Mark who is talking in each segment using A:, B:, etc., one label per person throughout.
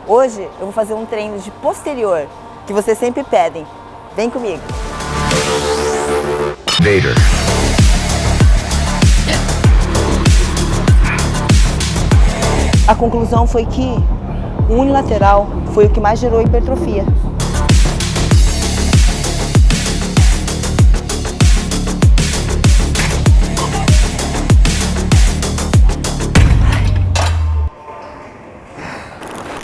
A: Hoje eu vou fazer um treino de posterior, que vocês sempre pedem. Vem comigo!
B: Vader.
A: A conclusão foi que o unilateral foi o que mais gerou hipertrofia.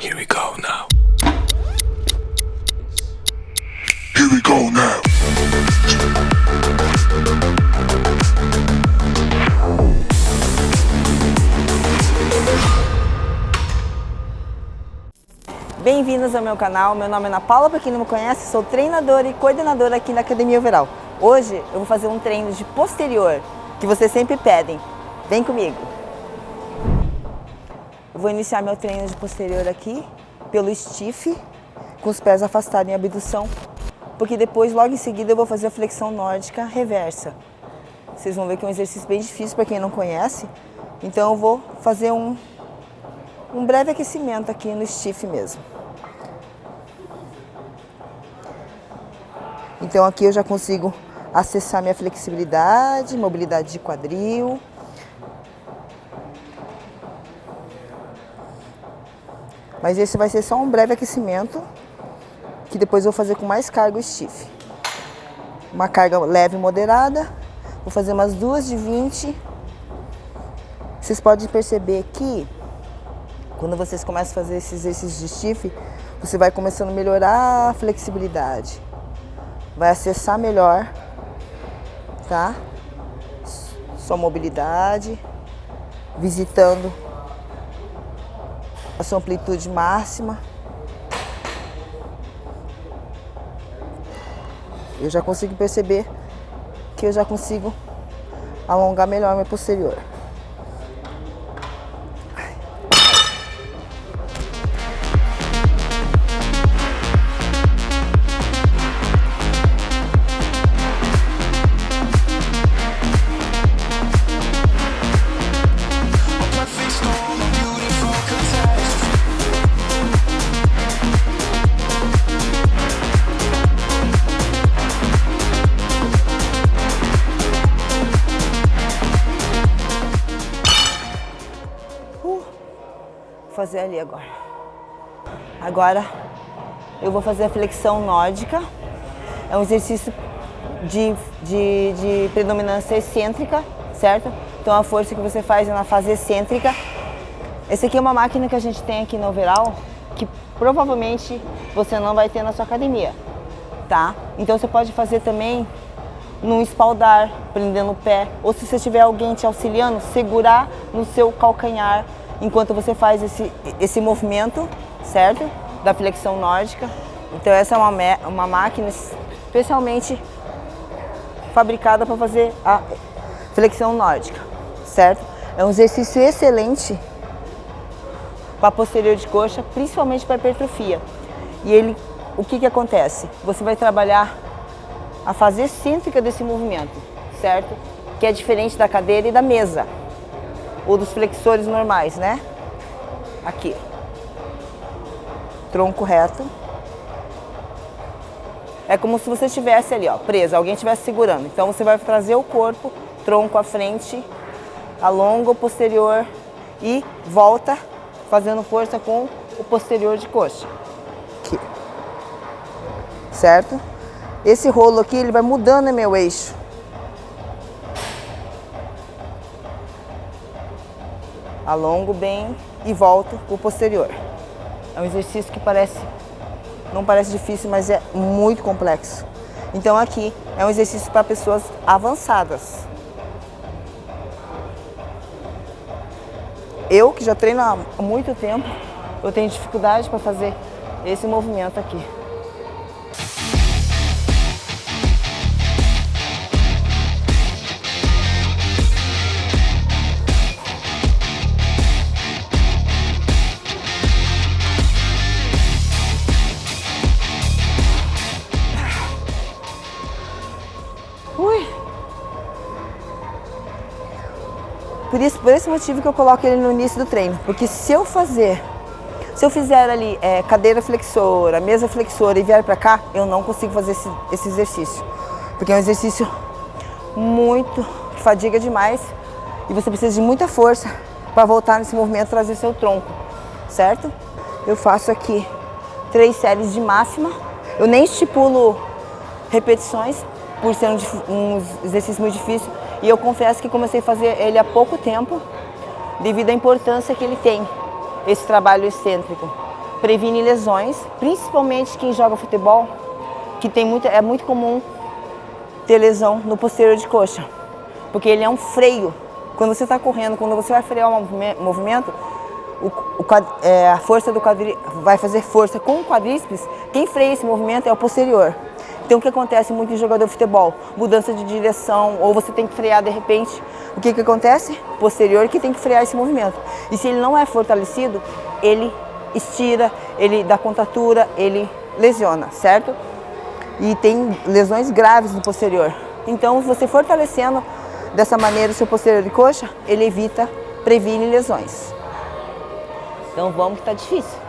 B: Here we go now. Here we go now.
A: Bem-vindos ao meu canal, meu nome é Ana Paula, para quem não me conhece, sou treinadora e coordenadora aqui na Academia Overall. Hoje eu vou fazer um treino de posterior, que vocês sempre pedem. Vem comigo! Eu vou iniciar meu treino de posterior aqui, pelo stiff, com os pés afastados em abdução, porque depois, logo em seguida, eu vou fazer a flexão nórdica reversa. Vocês vão ver que é um exercício bem difícil para quem não conhece, então eu vou fazer um breve aquecimento aqui no stiff mesmo. Então aqui eu já consigo acessar minha flexibilidade, mobilidade de quadril. Mas esse vai ser só um breve aquecimento, que depois eu vou fazer com mais carga o stiff. Uma carga leve e moderada, vou fazer umas 2 de 20. Vocês podem perceber que quando vocês começam a fazer esses exercícios de stiff, você vai começando a melhorar a flexibilidade. Vai acessar melhor, tá? Sua mobilidade, visitando a sua amplitude máxima. Eu já consigo perceber que eu já consigo alongar melhor meu posterior. Vou fazer ali agora. Agora eu vou fazer a flexão nórdica. É um exercício de predominância excêntrica, certo? Então a força que você faz é na fase excêntrica. Essa aqui é uma máquina que a gente tem aqui no Overall, que provavelmente você não vai ter na sua academia, tá? Então você pode fazer também num espaldar, prendendo o pé, ou se você tiver alguém te auxiliando, segurar no seu calcanhar enquanto você faz esse movimento, certo? Da flexão nórdica. Então essa é uma máquina especialmente fabricada para fazer a flexão nórdica, certo? É um exercício excelente para posterior de coxa, principalmente para hipertrofia. E o que acontece? Você vai trabalhar a fase excêntrica desse movimento, certo? Que é diferente da cadeira e da mesa, ou dos flexores normais, né? Aqui. Tronco reto. É como se você estivesse ali, ó, preso, alguém estivesse segurando. Então você vai trazer o corpo, tronco à frente, alonga o posterior e volta fazendo força com o posterior de coxa. Aqui. Certo? Esse rolo aqui, ele vai mudando meu eixo. Alongo bem e volto para o posterior. É um exercício que não parece difícil, mas é muito complexo. Então aqui é um exercício para pessoas avançadas. Eu, que já treino há muito tempo, eu tenho dificuldade para fazer esse movimento aqui. Por esse motivo que eu coloco ele no início do treino, porque se Se eu fizer ali cadeira flexora, mesa flexora e vier para cá, eu não consigo fazer esse exercício. Porque é um exercício que fadiga demais e você precisa de muita força para voltar nesse movimento e trazer seu tronco, certo? Eu faço aqui 3 séries de máxima. Eu nem estipulo repetições por ser um exercício muito difícil e eu confesso que comecei a fazer ele há pouco tempo devido à importância que ele tem, esse trabalho excêntrico. Previne lesões, principalmente quem joga futebol, que é muito comum ter lesão no posterior de coxa, porque ele é um freio. Quando você está correndo, quando você vai frear o movimento, a força do quadríceps vai fazer força com o quadríceps. Quem freia esse movimento é o posterior. Então o que acontece muito em jogador de futebol? Mudança de direção, ou você tem que frear de repente. O que acontece? Posterior que tem que frear esse movimento. E se ele não é fortalecido, ele estira, ele dá contratura, ele lesiona, certo? E tem lesões graves no posterior. Então, você fortalecendo dessa maneira o seu posterior de coxa, ele previne lesões. Então vamos que tá difícil.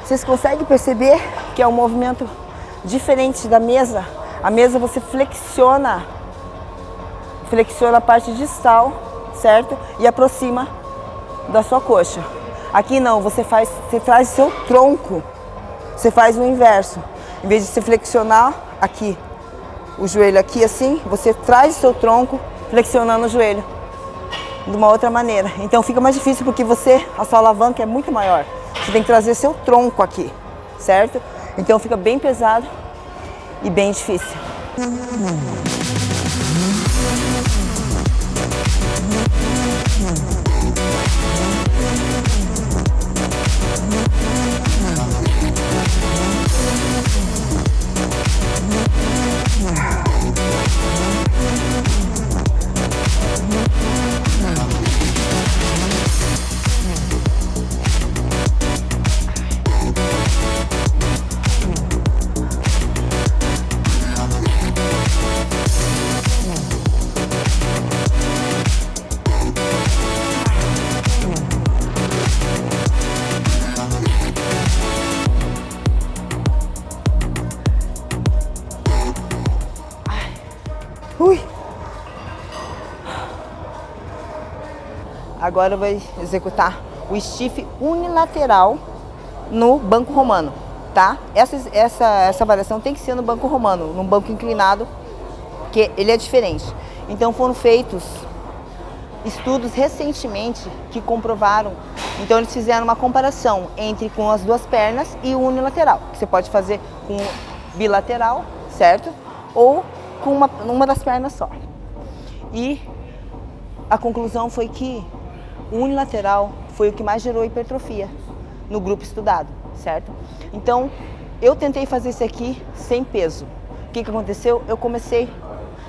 A: Vocês conseguem perceber que é um movimento diferente da mesa? A mesa você flexiona a parte distal, certo? E aproxima da sua coxa. Aqui não, você traz seu tronco, você faz o inverso. Em vez de você flexionar aqui, o joelho aqui assim, você traz o seu tronco flexionando o joelho de uma outra maneira. Então fica mais difícil porque a sua alavanca é muito maior. Você tem que trazer seu tronco aqui, certo? Então fica bem pesado e bem difícil. Ui. Agora eu vou executar o stiff unilateral no banco romano, tá? Essa variação tem que ser no banco romano, num banco inclinado, que ele é diferente. Então foram feitos estudos recentemente que comprovaram, então eles fizeram uma comparação entre com as duas pernas e o unilateral, que você pode fazer com bilateral, certo? Ou com uma das pernas só. E a conclusão foi que o unilateral foi o que mais gerou hipertrofia no grupo estudado, certo? Então, eu tentei fazer isso aqui sem peso. O que aconteceu? Eu comecei,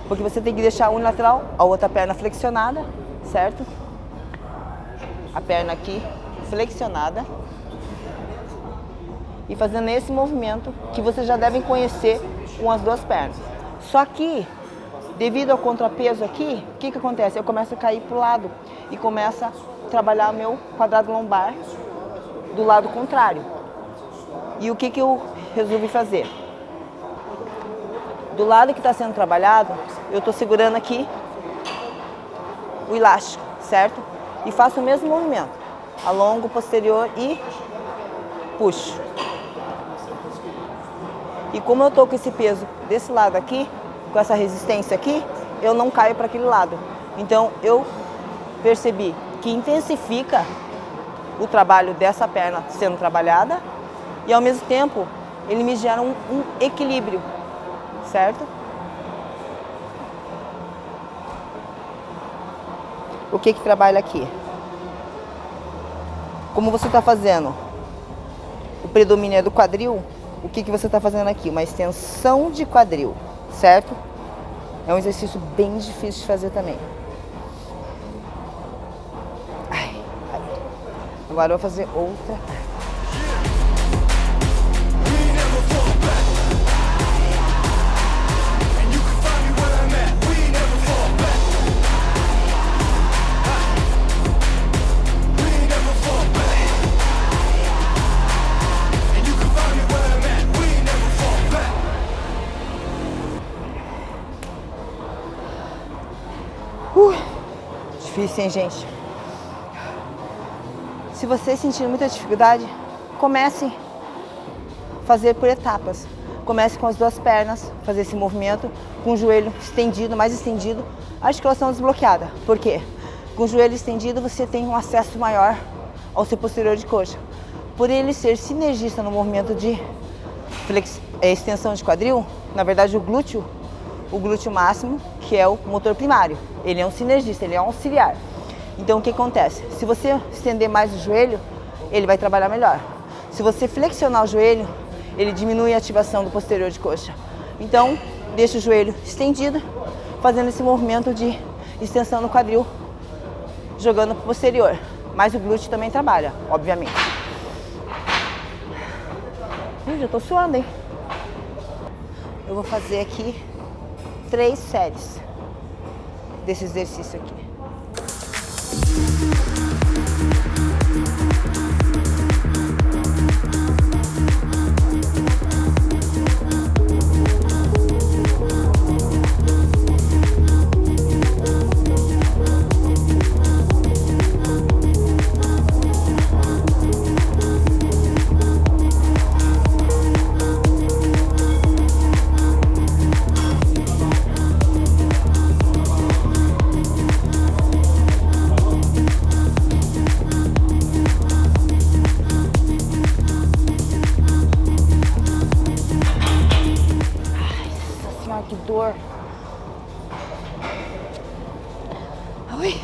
A: porque você tem que deixar a unilateral, a outra perna flexionada, certo? A perna aqui flexionada. E fazendo esse movimento que vocês já devem conhecer com as duas pernas. Só que, devido ao contrapeso aqui, o que acontece? Eu começo a cair para o lado e começo a trabalhar meu quadrado lombar do lado contrário. E o que eu resolvi fazer? Do lado que está sendo trabalhado, eu estou segurando aqui o elástico, certo? E faço o mesmo movimento. Alongo o posterior e puxo. E como eu estou com esse peso desse lado aqui, com essa resistência aqui, eu não caio para aquele lado. Então eu percebi que intensifica o trabalho dessa perna sendo trabalhada e ao mesmo tempo ele me gera um equilíbrio certo? O que trabalha aqui? Como você está fazendo? O predomínio é do quadril. O que você está fazendo aqui? Uma extensão de quadril, certo? É um exercício bem difícil de fazer também. Ai, ai. Agora eu vou fazer outra. Difícil, hein, gente? Se você sentir muita dificuldade, comece a fazer por etapas. Comece com as duas pernas, fazer esse movimento com o joelho estendido, mais estendido, a articulação desbloqueada. Por quê? Com o joelho estendido você tem um acesso maior ao seu posterior de coxa. Por ele ser sinergista no movimento de extensão de quadril, na verdade o glúteo máximo, que é o motor primário, ele é um sinergista, ele é um auxiliar. Então o que acontece? Se você estender mais o joelho, ele vai trabalhar melhor. Se você flexionar o joelho, ele diminui a ativação do posterior de coxa. Então, deixa o joelho estendido, fazendo esse movimento de extensão no quadril, jogando para o posterior. Mas o glúteo também trabalha, obviamente. Já tô suando, hein? Eu vou fazer aqui 3 séries desse exercício aqui. Que dor. Ui.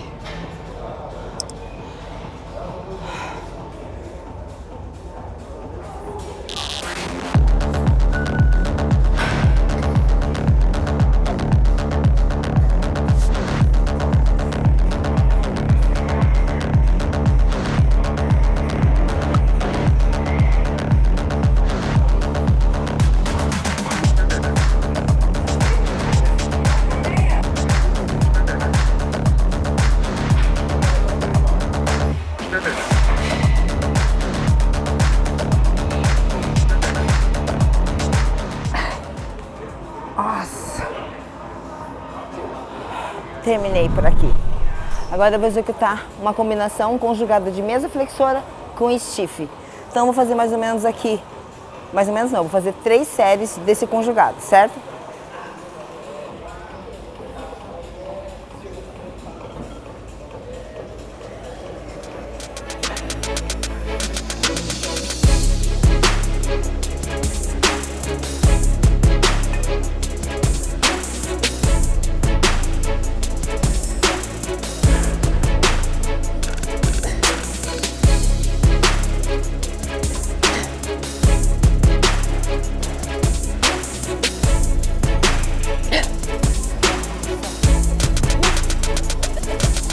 A: Nossa. Terminei por aqui. Agora eu vou executar uma combinação conjugada de mesa flexora com stiff. Então eu vou fazer mais ou menos aqui, mais ou menos não, vou fazer 3 séries desse conjugado, certo?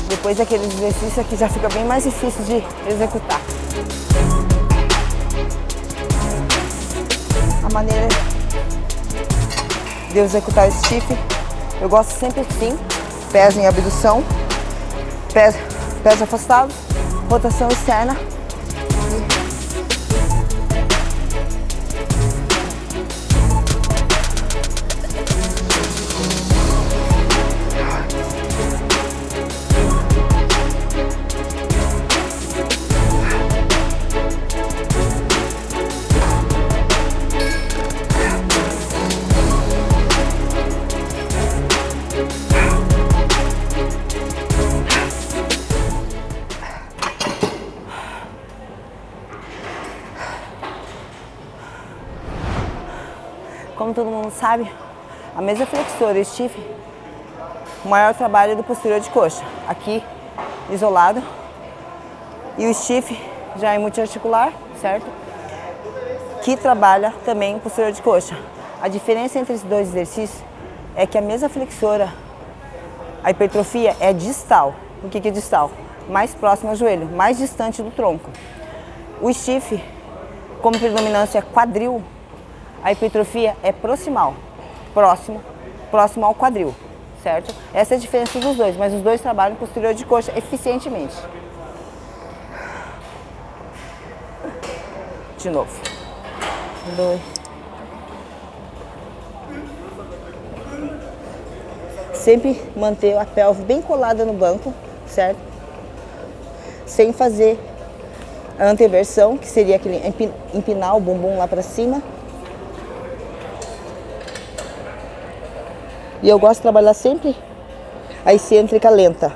A: Depois daquele exercício aqui já fica bem mais difícil de executar. A maneira de eu executar o stiff, eu gosto sempre assim, pés em abdução, pés afastados, rotação externa. Como todo mundo sabe, A mesa flexora e stiff, o maior trabalho é do posterior de coxa. Aqui, isolado. E o stiff já é multiarticular, certo? Que trabalha também o posterior de coxa. A diferença entre esses dois exercícios é que a mesa flexora, a hipertrofia é distal. O que é distal? Mais próximo ao joelho, mais distante do tronco. O stiff, como predominância quadril, a hipertrofia é proximal, próximo ao quadril, certo? Essa é a diferença dos dois, mas os dois trabalham posterior de coxa eficientemente. De novo. 2. Sempre manter a pelve bem colada no banco, certo? Sem fazer a anteversão, que seria aquele empinar o bumbum lá para cima. E eu gosto de trabalhar sempre a excêntrica lenta.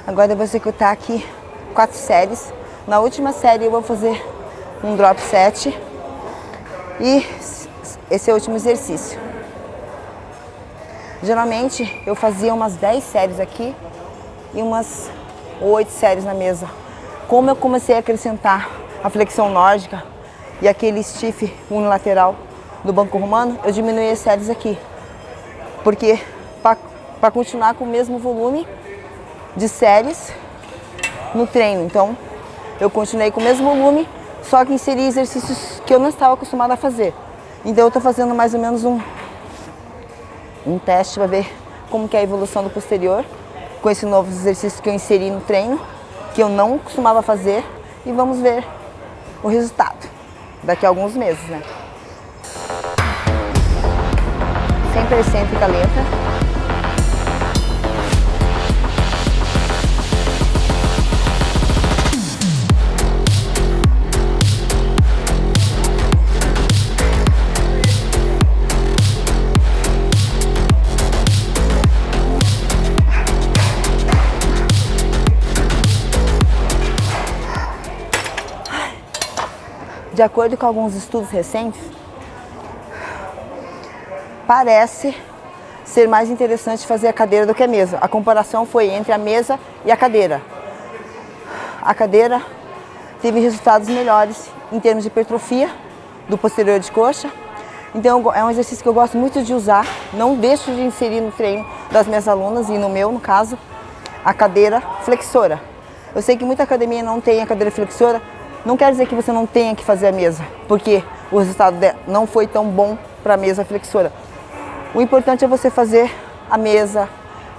A: Agora eu vou executar aqui 4 séries. Na última série eu vou fazer um drop set. E esse é o último exercício. Geralmente eu fazia umas 10 séries aqui e umas 8 séries na mesa. Como eu comecei a acrescentar a flexão nórdica e aquele stiff unilateral do banco romano, eu diminuí as séries aqui. Porque para continuar com o mesmo volume de séries no treino. Então, eu continuei com o mesmo volume, só que inseri exercícios que eu não estava acostumada a fazer. Então, eu estou fazendo mais ou menos um teste para ver como que é a evolução do posterior com esse novo exercício que eu inseri no treino, que eu não costumava fazer, e vamos ver o resultado daqui a alguns meses, né? Sempre excêntrica lenta. De acordo com alguns estudos recentes, parece ser mais interessante fazer a cadeira do que a mesa. A comparação foi entre a mesa e a cadeira. A cadeira teve resultados melhores em termos de hipertrofia do posterior de coxa. Então é um exercício que eu gosto muito de usar. Não deixo de inserir no treino das minhas alunas e no meu, no caso, a cadeira flexora. Eu sei que muita academia não tem a cadeira flexora. Não quer dizer que você não tenha que fazer a mesa, porque o resultado não foi tão bom para a mesa flexora. O importante é você fazer a mesa,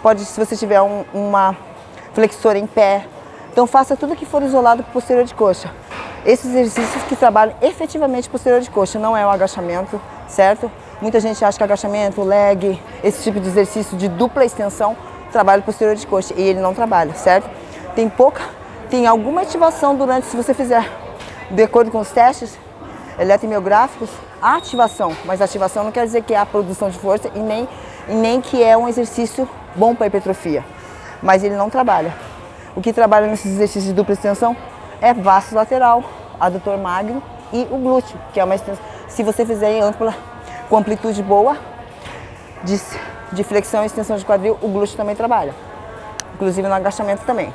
A: pode, se você tiver uma flexora em pé. Então faça tudo que for isolado para o posterior de coxa. esses exercícios que trabalham efetivamente o posterior de coxa, não é o agachamento, certo? Muita gente acha que agachamento, leg, esse tipo de exercício de dupla extensão trabalha o posterior de coxa e ele não trabalha, certo? Tem alguma ativação durante, se você fizer de acordo com os testes eletromiográficos, a ativação, mas ativação não quer dizer que é a produção de força e nem que é um exercício bom para hipertrofia, mas ele não trabalha. O que trabalha nesses exercícios de dupla extensão é vasto lateral, adutor magno e o glúteo, que é uma extensão. Se você fizer em ampla, com amplitude boa de flexão e extensão de quadril, o glúteo também trabalha, inclusive no agachamento também.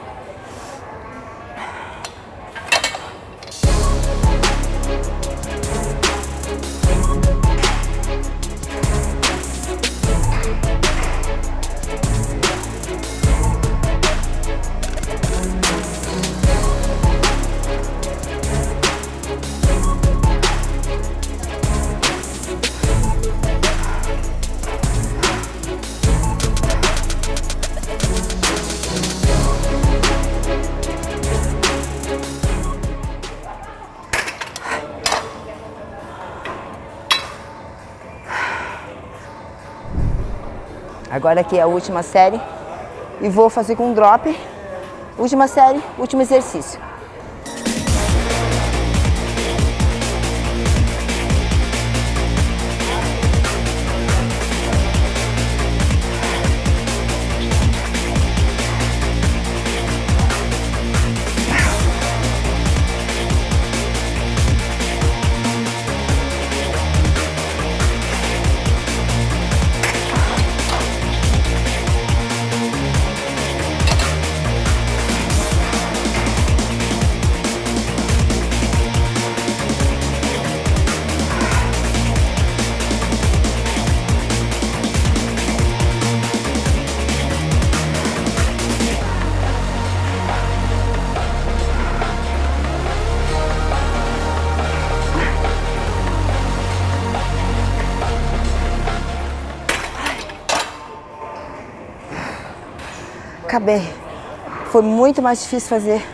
A: Agora aqui é a última série e vou fazer com drop. Última série, último exercício. Acabei. Foi muito mais difícil fazer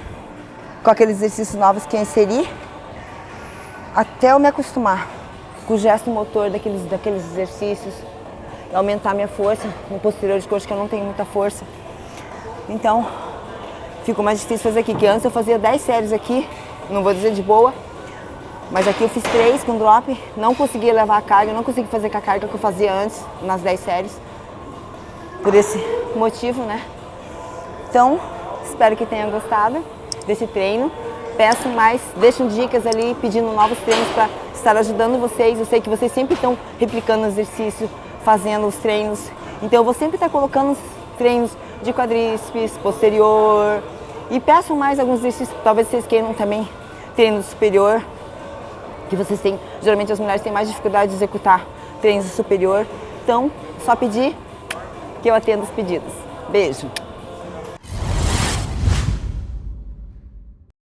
A: com aqueles exercícios novos que eu inseri, até eu me acostumar com o gesto motor daqueles exercícios, aumentar minha força no posterior de coxa, que eu não tenho muita força. Então, ficou mais difícil fazer aqui, que antes eu fazia 10 séries aqui, não vou dizer de boa, mas aqui eu fiz 3 com drop, não consegui levar a carga, não consegui fazer com a carga que eu fazia antes, nas 10 séries, por esse motivo, né? Então, espero que tenham gostado desse treino. Peço mais, deixem dicas ali, pedindo novos treinos para estar ajudando vocês. Eu sei que vocês sempre estão replicando o exercício, fazendo os treinos. Então, eu vou sempre estar colocando os treinos de quadríceps, posterior. E peço mais alguns exercícios, talvez vocês queiram também treino superior, que vocês têm, geralmente as mulheres têm mais dificuldade de executar treinos superior. Então, só pedir que eu atendo os pedidos. Beijo!